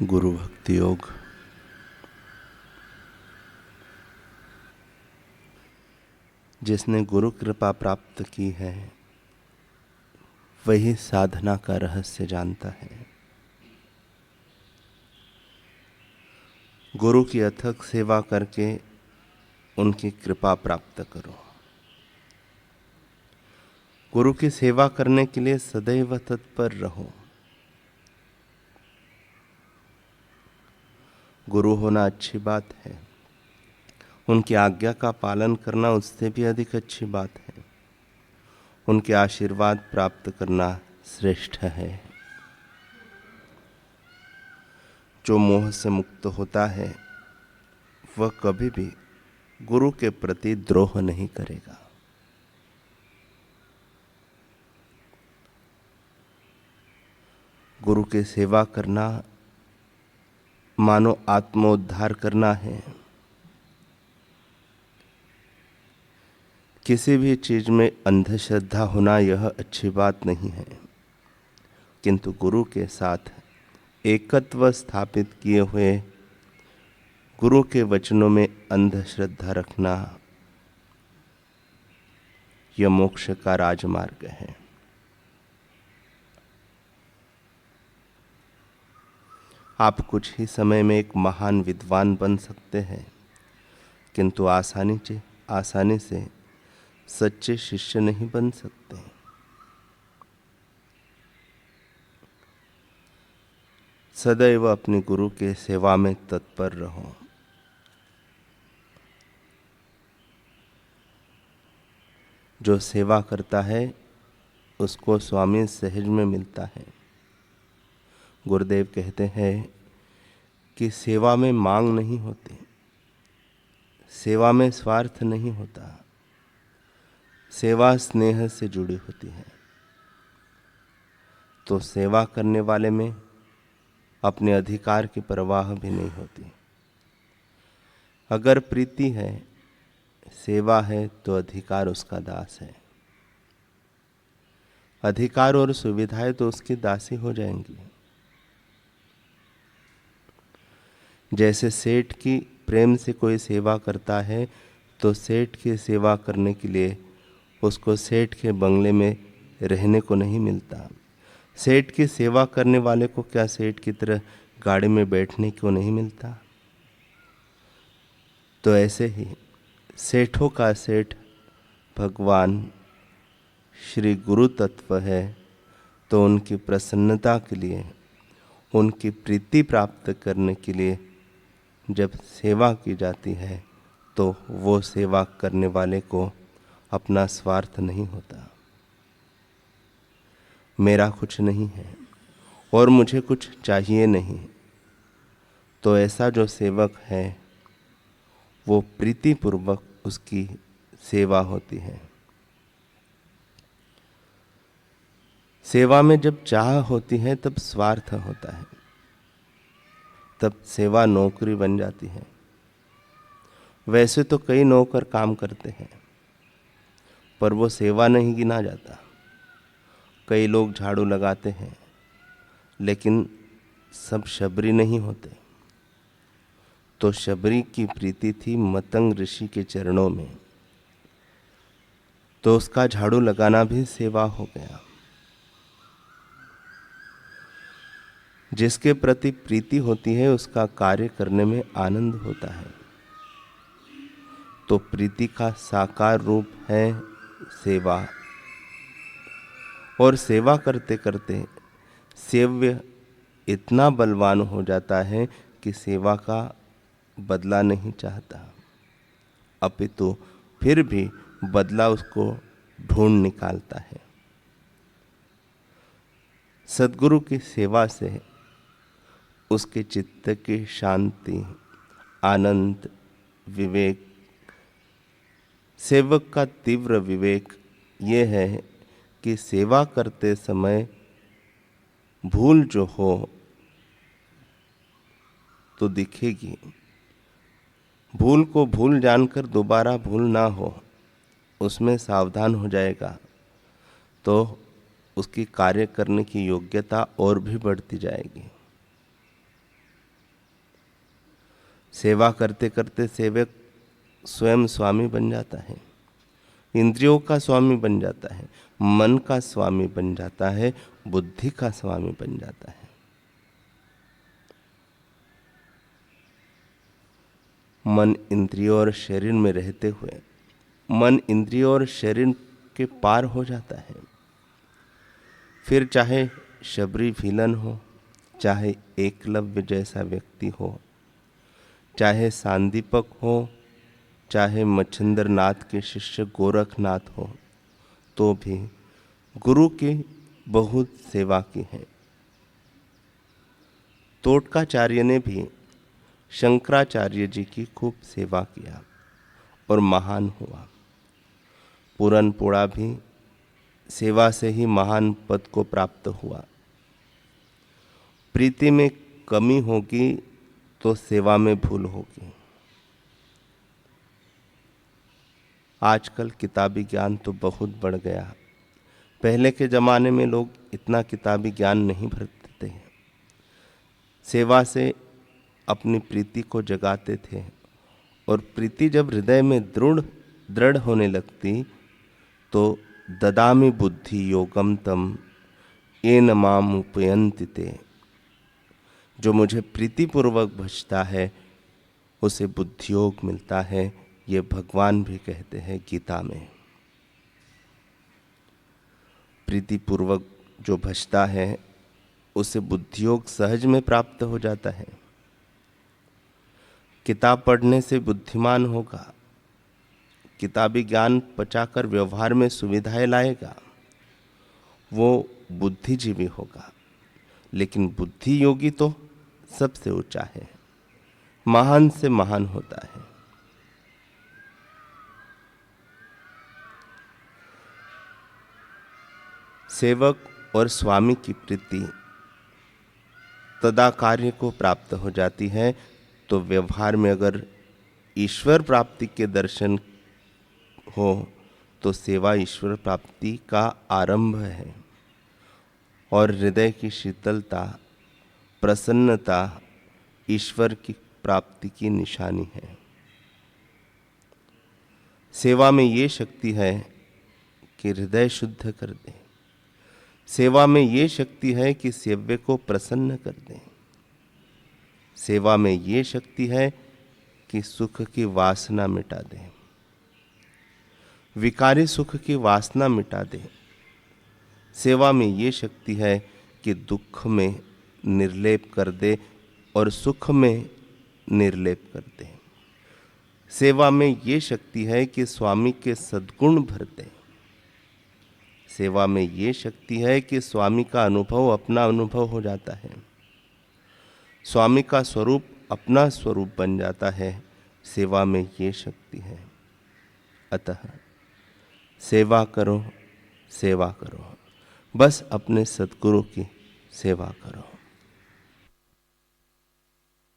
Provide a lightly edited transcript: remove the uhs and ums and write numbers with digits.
गुरु भक्ति योग। जिसने गुरु कृपा प्राप्त की है वही साधना का रहस्य जानता है। गुरु की अथक सेवा करके उनकी कृपा प्राप्त करो। गुरु की सेवा करने के लिए सदैव तत्पर रहो। गुरु होना अच्छी बात है, उनकी आज्ञा का पालन करना उससे भी अधिक अच्छी बात है। उनके आशीर्वाद प्राप्त करना श्रेष्ठ है। जो मोह से मुक्त होता है वह कभी भी गुरु के प्रति द्रोह नहीं करेगा। गुरु की सेवा करना मानो आत्मोद्धार करना है। किसी भी चीज में अंधश्रद्धा होना यह अच्छी बात नहीं है, किंतु गुरु के साथ एकत्व स्थापित किए हुए गुरु के वचनों में अंधश्रद्धा रखना यह मोक्ष का राजमार्ग है। आप कुछ ही समय में एक महान विद्वान बन सकते हैं, किंतु आसानी से सच्चे शिष्य नहीं बन सकते। सदैव अपने गुरु के सेवा में तत्पर रहो। जो सेवा करता है उसको स्वामी सहज में मिलता है। गुरुदेव कहते हैं कि सेवा में मांग नहीं होती, सेवा में स्वार्थ नहीं होता, सेवा स्नेह से जुड़ी होती है। तो सेवा करने वाले में अपने अधिकार की परवाह भी नहीं होती। अगर प्रीति है, सेवा है, तो अधिकार उसका दास है। अधिकार और सुविधाएं तो उसकी दासी हो जाएंगी। जैसे सेठ की प्रेम से कोई सेवा करता है तो सेठ की सेवा करने के लिए उसको सेठ के बंगले में रहने को नहीं मिलता। सेठ की सेवा करने वाले को क्या सेठ की तरह गाड़ी में बैठने को नहीं मिलता। तो ऐसे ही सेठों का सेठ भगवान श्री गुरु तत्व है, तो उनकी प्रसन्नता के लिए, उनकी प्रीति प्राप्त करने के लिए जब सेवा की जाती है तो वो सेवा करने वाले को अपना स्वार्थ नहीं होता। मेरा कुछ नहीं है और मुझे कुछ चाहिए नहीं, तो ऐसा जो सेवक है वो प्रीतिपूर्वक उसकी सेवा होती है। सेवा में जब चाह होती है तब स्वार्थ होता है, तब सेवा नौकरी बन जाती है। वैसे तो कई नौकर काम करते हैं पर वो सेवा नहीं गिना जाता। कई लोग झाड़ू लगाते हैं लेकिन सब शबरी नहीं होते। तो शबरी की प्रीति थी मतंग ऋषि के चरणों में, तो उसका झाड़ू लगाना भी सेवा हो गया। जिसके प्रति प्रीति होती है उसका कार्य करने में आनंद होता है। तो प्रीति का साकार रूप है सेवा। और सेवा करते करते सेव्य इतना बलवान हो जाता है कि सेवा का बदला नहीं चाहता, अपितु फिर भी बदला उसको ढूंढ निकालता है। सद्गुरु की सेवा से उसके चित्त की शांति, आनंद, विवेक, सेवक का तीव्र विवेक ये है कि सेवा करते समय भूल जो हो तो दिखेगी। भूल को भूल जानकर दोबारा भूल ना हो, उसमें सावधान हो जाएगा तो उसकी कार्य करने की योग्यता और भी बढ़ती जाएगी। सेवा करते करते सेवक स्वयं स्वामी बन जाता है, इंद्रियों का स्वामी बन जाता है, मन का स्वामी बन जाता है, बुद्धि का स्वामी बन जाता है। मन इंद्रियों और शरीर में रहते हुए मन इंद्रियों और शरीर के पार हो जाता है। फिर चाहे शबरी विलन हो, चाहे एकलव्य जैसा व्यक्ति हो, चाहे सांदीपक हो, चाहे मच्छिंद्र नाथ के शिष्य गोरखनाथ हो, तो भी गुरु की बहुत सेवा की है। तोटकाचार्य ने भी शंकराचार्य जी की खूब सेवा किया और महान हुआ। पूरनपोड़ा भी सेवा से ही महान पद को प्राप्त हुआ। प्रीति में कमी होगी तो सेवा में भूल होगी। आजकल किताबी ज्ञान तो बहुत बढ़ गया। पहले के ज़माने में लोग इतना किताबी ज्ञान नहीं भरते थे। सेवा से अपनी प्रीति को जगाते थे और प्रीति जब हृदय में दृढ़ होने लगती तो ददामि बुद्धि योगम तम येन माम उपयन्ति ते। जो मुझे प्रीतिपूर्वक भजता है उसे बुद्धियोग मिलता है, ये भगवान भी कहते हैं गीता में। प्रीतिपूर्वक जो भजता है उसे बुद्धियोग सहज में प्राप्त हो जाता है। किताब पढ़ने से बुद्धिमान होगा, किताबी ज्ञान पचाकर व्यवहार में सुविधाएं लाएगा, वो बुद्धिजीवी होगा। लेकिन बुद्धि योगी तो सबसे ऊंचा है, महान से महान होता है। सेवक और स्वामी की प्रीति तदा कार्य को प्राप्त हो जाती है। तो व्यवहार में अगर ईश्वर प्राप्ति के दर्शन हो तो सेवा ईश्वर प्राप्ति का आरंभ है और हृदय की शीतलता, प्रसन्नता ईश्वर की प्राप्ति की निशानी है। सेवा में ये शक्ति है कि हृदय शुद्ध कर दे। सेवा में ये शक्ति है कि सेव्य को प्रसन्न कर दे। सेवा में ये शक्ति है कि सुख की वासना मिटा दे, विकारी सुख की वासना मिटा दे। सेवा में ये शक्ति है कि दुख में निर्लेप कर दे और सुख में निर्लेप कर दे। सेवा में ये शक्ति है कि स्वामी के सद्गुण भर दे। सेवा में ये शक्ति है कि स्वामी का अनुभव अपना अनुभव हो जाता है, स्वामी का स्वरूप अपना स्वरूप बन जाता है। सेवा में ये शक्ति है। अतः सेवा करो, सेवा करो, बस अपने सद्गुरु की सेवा करो।